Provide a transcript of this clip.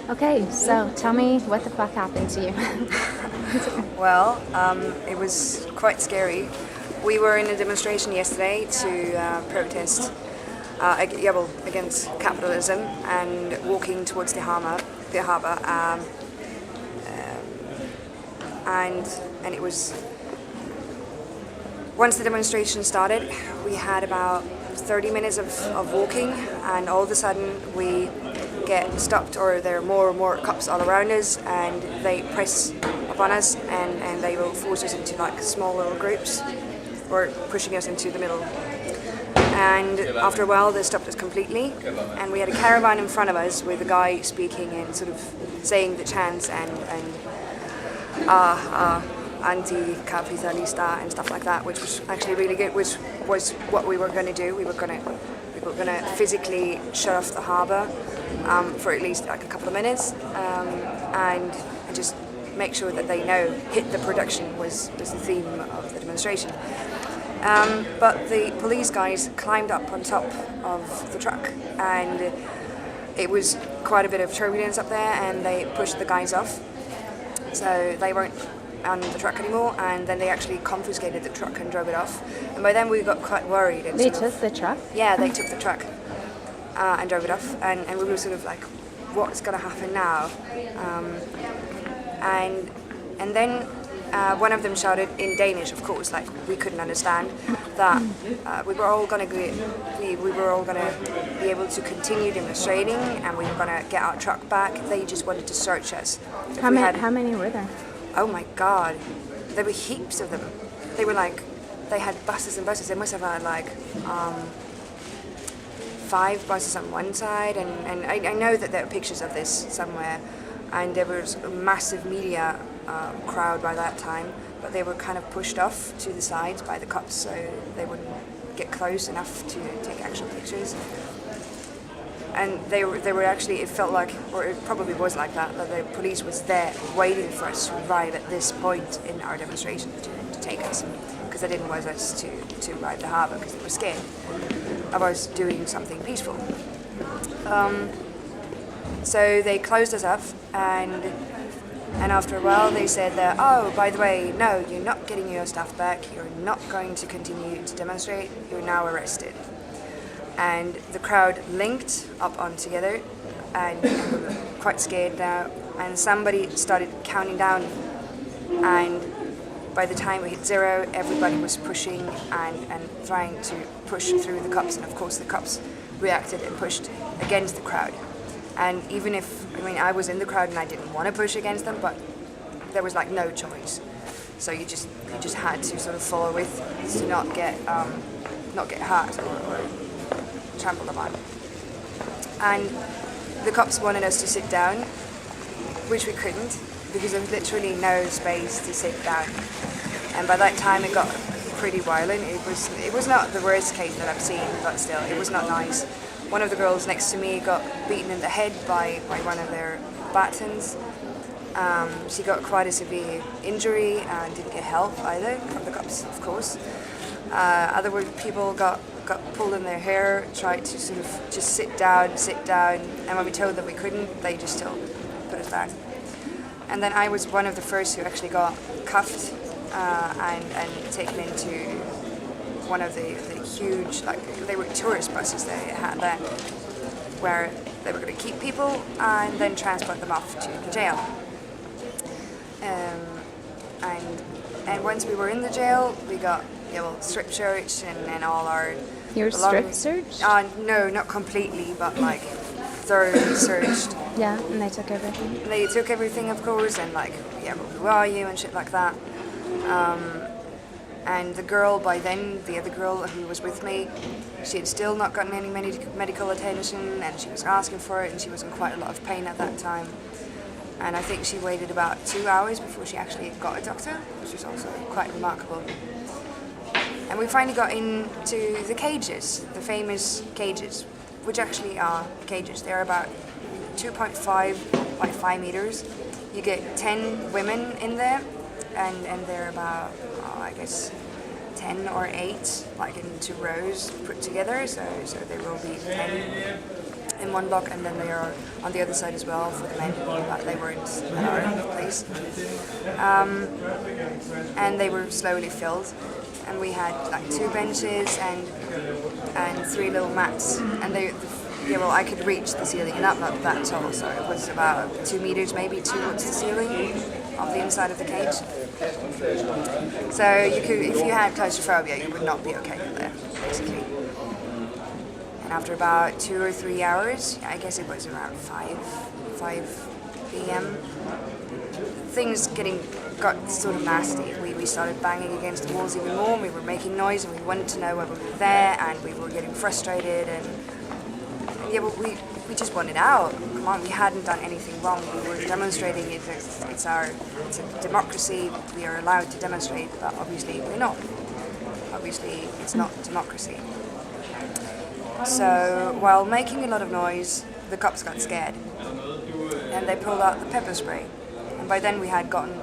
Okay, so tell me what the fuck happened to you. Well, it was quite scary. We were in a demonstration yesterday to protest against capitalism and walking towards the harbour. And it was once the demonstration started, we had about 30 minutes of walking, and all of a sudden we get stopped, or there are more and more cops all around us, and they press upon us, and they will force us into like small little groups, or pushing us into the middle. And after a while they stopped us completely, and we had a caravan in front of us with a guy speaking and sort of saying the chants and anti-capitalista and stuff like that, which was actually really good, which was what we were going to do. We were going to physically shut off the harbour for at least like a couple of minutes, and just make sure that they know hit the production was the theme of the demonstration. But the police guys climbed up on top of the truck, and it was quite a bit of turbulence up there, and they pushed the guys off. So they weren't on the truck anymore, and then they actually confiscated the truck and drove it off. And by then we got quite worried. And They took the truck? Yeah, they took the truck and drove it off, and we were sort of like, what's going to happen now? And then one of them shouted in Danish, of course, like we couldn't understand, that we were all going to be able to continue demonstrating, and we were going to get our truck back. They just wanted to search us. How many were there? Oh my God, there were heaps of them. They were like, they had buses and buses. They must have had like 5 buses on one side, and I know that there are pictures of this somewhere, and there was a massive media crowd by that time, but they were kind of pushed off to the sides by the cops, so they wouldn't get close enough to take actual pictures. And they were actually, it felt like, or it probably was like that the police was there waiting for us to arrive at this point in our demonstration to take us, because they didn't want us to arrive the harbour, because they were scared of us doing something peaceful. So they closed us up, and after a while they said that, oh, by the way, no, you're not getting your stuff back, you're not going to continue to demonstrate, you're now arrested. And the crowd linked up on together, and we were quite scared now, and somebody started counting down, and by the time we hit 0, everybody was pushing and trying to push through the cops, and of course the cops reacted and pushed against the crowd. And even if, I was in the crowd and I didn't want to push against them, but there was like no choice. So you just had to sort of follow with to not get hurt or trampled upon. And the cops wanted us to sit down, which we couldn't, because there was literally no space to sit down. And by that time it got pretty violent. It was not the worst case that I've seen, but still, it was not nice. One of the girls next to me got beaten in the head by one of their batons. She got quite a severe injury and didn't get help either from the cops, of course. Other people got pulled in their hair, tried to sort of just sit down, and when we told them we couldn't, they just still put us down. And then I was one of the first who actually got cuffed and taken into one of the huge, like, they were tourist buses they had there, where they were going to keep people and then transport them off to the jail. And once we were in the jail, we got strip searched and all our... You were strip searched? No, not completely, but like thoroughly searched. Yeah, and they took everything? They took everything, of course, and like, well, who are you and shit like that. And the girl by then, the other girl who was with me, she had still not gotten any medical attention, and she was asking for it, and she was in quite a lot of pain at that time. And I think she waited about 2 hours before she actually got a doctor, which was also quite remarkable. And we finally got into the cages, the famous cages, which actually are cages. They're about 2.5 by 5 meters. You get 10 women in there, and they're about, I guess, 10 or 8, like in 2 rows put together, so there will be 10 in one block, and then they are on the other side as well for the men, but they weren't at our place. And they were slowly filled, and we had like 2 benches and 3 little mats, and I could reach the ceiling, and not that tall, so it was about 2 meters maybe towards the ceiling of the inside of the cage. So you could, if you had claustrophobia, you would not be okay in there, basically. And after about 2 or 3 hours, I guess it was around 5 p.m., things got sort of nasty. We started banging against the walls even more, and we were making noise, and we wanted to know why we were there, and we were getting frustrated, and we just wanted out. Come on, we hadn't done anything wrong. We were demonstrating. It's a democracy. We are allowed to demonstrate, but obviously we're not. Obviously, it's not democracy. So while making a lot of noise, the cops got scared, and they pulled out the pepper spray. And by then we had gotten